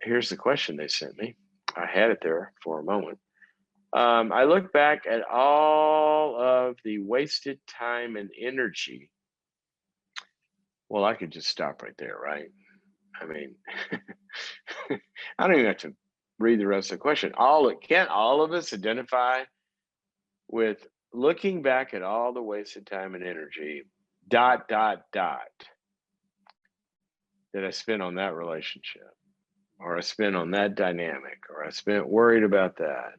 here's the question they sent me. I had it there for a moment. I look back at all of the wasted time and energy. Well, I could just stop right there, right? I mean, I don't even have to read the rest of the question. Can't all of us identify with looking back at all the wasted time and energy, dot, dot, dot, that I spent on that relationship, or I spent on that dynamic, or I spent worried about that.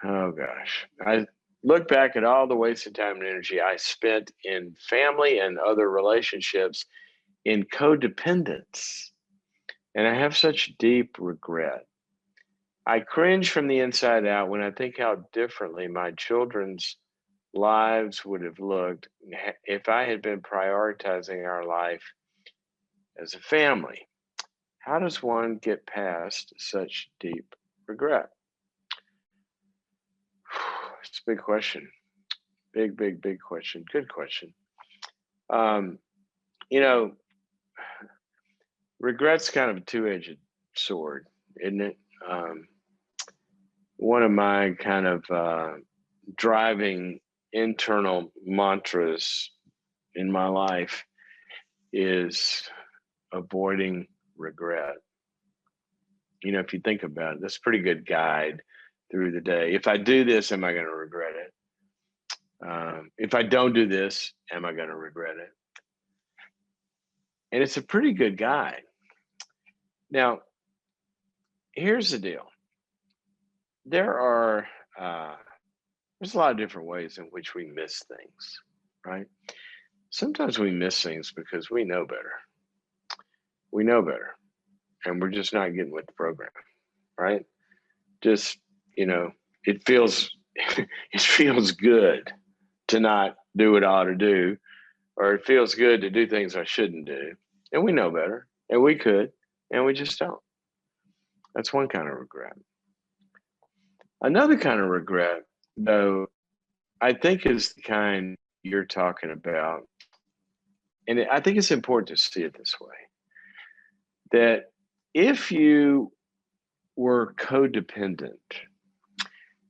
Oh gosh. I look back at all the wasted time and energy I spent in family and other relationships in codependence, and I have such deep regret. I cringe from the inside out when I think how differently my children's lives would have looked if I had been prioritizing our life as a family. How does one get past such deep regret? It's a big question. Big, big, big question. Good question. Um, you know, regret's kind of a two-edged sword, isn't it? One of my kind of driving internal mantras in my life is avoiding regret. If you think about it, that's a pretty good guide through the day. If I do this, am I going to regret it? If I don't do this, am I going to regret it? And it's a pretty good guide. Now, here's the deal. There's a lot of different ways in which we miss things, right? Sometimes we miss things because we know better. We know better, and we're just not getting with the program, right? Just, it feels it feels good to not do what I ought to do, or it feels good to do things I shouldn't do. And we know better, and we could, and we just don't. That's one kind of regret. Another kind of regret, though, I think is the kind you're talking about. And I think it's important to see it this way, that if you were codependent,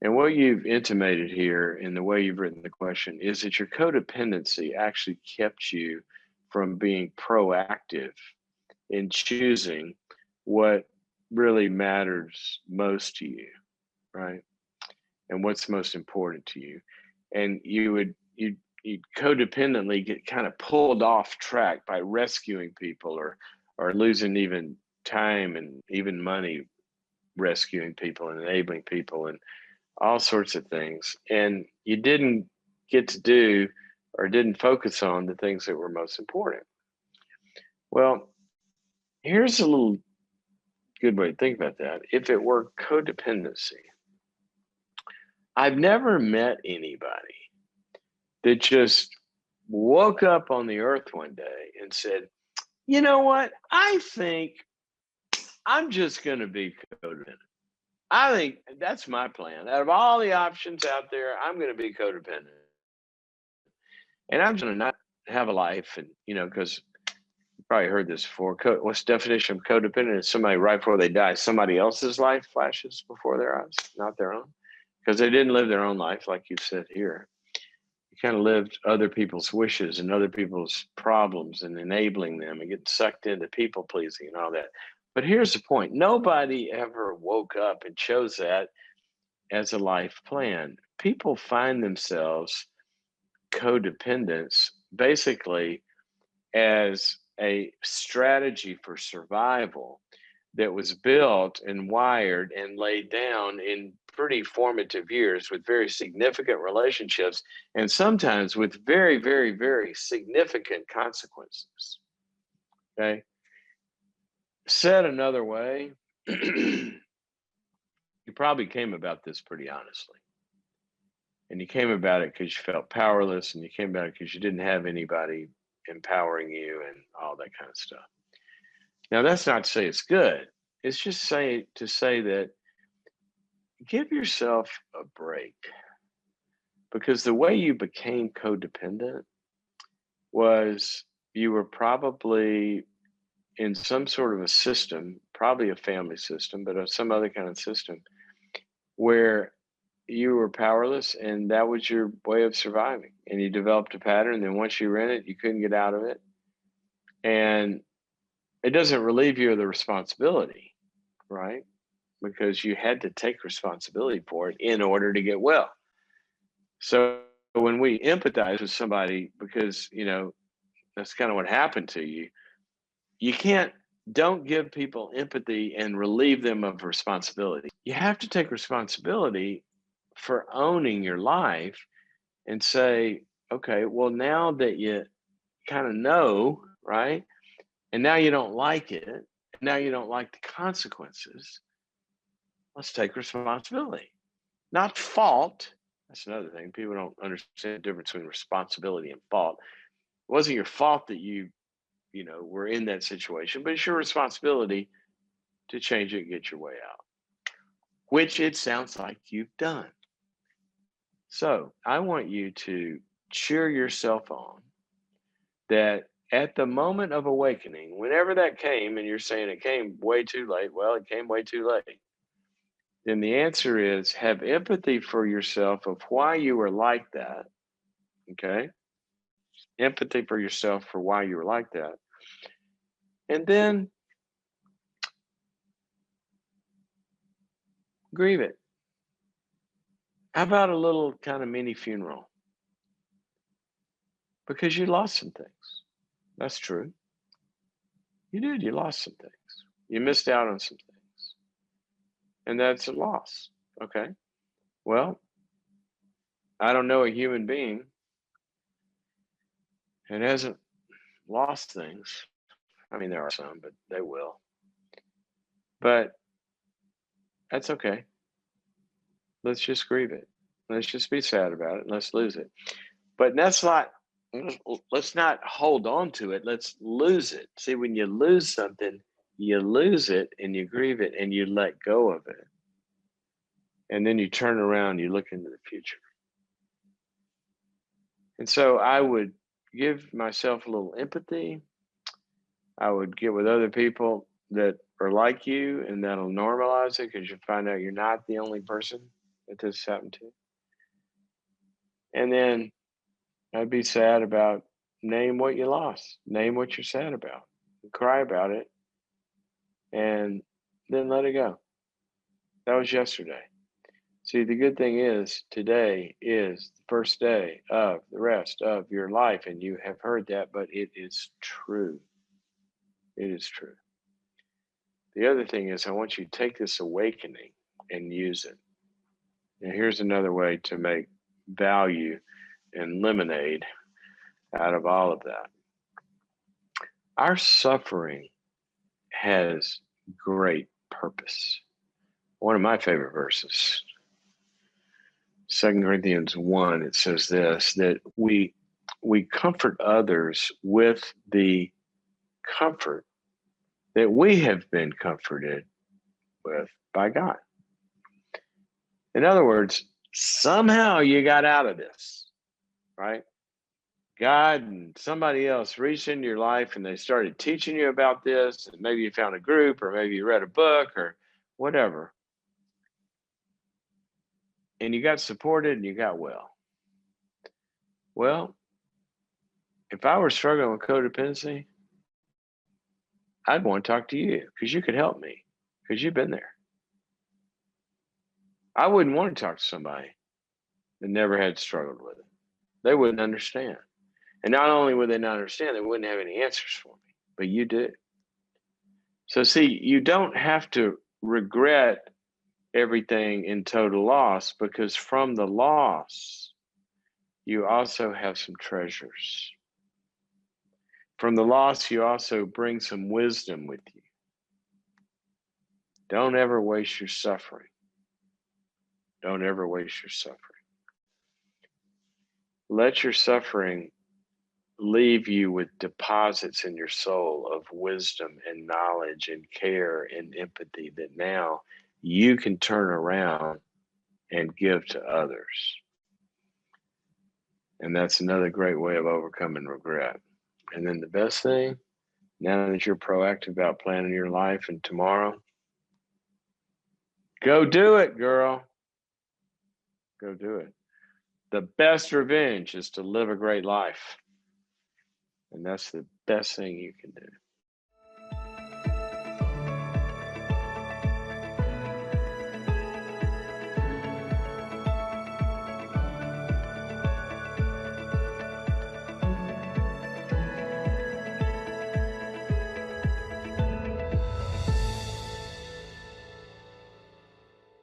and what you've intimated here in the way you've written the question is that your codependency actually kept you from being proactive in choosing what really matters most to you, right? And what's most important to you. And you'd codependently get kind of pulled off track by rescuing people or losing even time and even money rescuing people and enabling people and all sorts of things. And you didn't get to do or didn't focus on the things that were most important. Well, here's a little good way to think about that. If it were codependency, I've never met anybody that just woke up on the earth one day and said, you know what? I think I'm just going to be codependent. I think that's my plan. Out of all the options out there, I'm going to be codependent. And I'm going to not have a life. And, because you probably heard this before. What's the definition of codependent? It's somebody right before they die, somebody else's life flashes before their eyes, not their own. Because they didn't live their own life, like you said here. You kind of lived other people's wishes and other people's problems and enabling them and get sucked into people pleasing and all that. But here's the point. Nobody ever woke up and chose that as a life plan. People find themselves codependents basically as a strategy for survival that was built and wired and laid down in pretty formative years with very significant relationships and sometimes with very, very, very significant consequences. Okay. Said another way, you probably came about this pretty honestly. And you came about it because you felt powerless, and you came about it because you didn't have anybody empowering you and all that kind of stuff. Now, that's not to say it's good. It's just to say that give yourself a break, because the way you became codependent was you were probably in some sort of a system, probably a family system, but some other kind of system where you were powerless and that was your way of surviving. And you developed a pattern. Then once you were in it, you couldn't get out of it. And it doesn't relieve you of the responsibility, right? Because you had to take responsibility for it in order to get well. So when we empathize with somebody, because, that's kind of what happened to you, you don't give people empathy and relieve them of responsibility. You have to take responsibility for owning your life and say, okay, well, now that you kind of know, right? And now you don't like it, and now you don't like the consequences, let's take responsibility. Not fault. That's another thing. People don't understand the difference between responsibility and fault. It wasn't your fault that you were in that situation, but it's your responsibility to change it and get your way out, which it sounds like you've done. So I want you to cheer yourself on that at the moment of awakening, whenever that came, and you're saying it came way too late, well, it came way too late. Then the answer is have empathy for yourself of why you were like that. Okay. Empathy for yourself for why you were like that. And then grieve it. How about a little kind of mini funeral? Because you lost some things. That's true. You did. You lost some things. You missed out on some things. And that's a loss. Okay. Well, I don't know a human being that hasn't lost things. I mean, there are some, but they will. But that's okay. Let's just grieve it. Let's just be sad about it. Let's lose it. But let's not hold on to it. Let's lose it. See, when you lose something, you lose it and you grieve it and you let go of it. And then you turn around, you look into the future. And so I would give myself a little empathy. I would get with other people that are like you, and that'll normalize it because you find out you're not the only person that this happened to. And then I'd be sad about name what you lost, name what you're sad about, cry about it, and then let it go. That was yesterday. See, the good thing is today is the first day of the rest of your life, and you have heard that, but it is true. It is true. The other thing is, I want you to take this awakening and use it. And here's another way to make value and lemonade out of all of that. Our suffering has great purpose. One of my favorite verses, 2 Corinthians 1, it says this, that we comfort others with the comfort that we have been comforted with by God. In other words, somehow you got out of this, right? God and somebody else reached into your life and they started teaching you about this. And maybe you found a group, or maybe you read a book or whatever. And you got supported and you got well. Well, if I were struggling with codependency, I'd want to talk to you because you could help me because you've been there. I wouldn't want to talk to somebody that never had struggled with it. They wouldn't understand. And not only would they not understand, they wouldn't have any answers for me, but you do. So see, you don't have to regret everything in total loss, because from the loss, you also have some treasures. From the loss, you also bring some wisdom with you. Don't ever waste your suffering. Don't ever waste your suffering. Let your suffering leave you with deposits in your soul of wisdom and knowledge and care and empathy that now you can turn around and give to others. And that's another great way of overcoming regret. And then the best thing Now that you're proactive about planning your life and tomorrow, go do it, girl. Go do it. The best revenge is to live a great life. And that's the best thing you can do.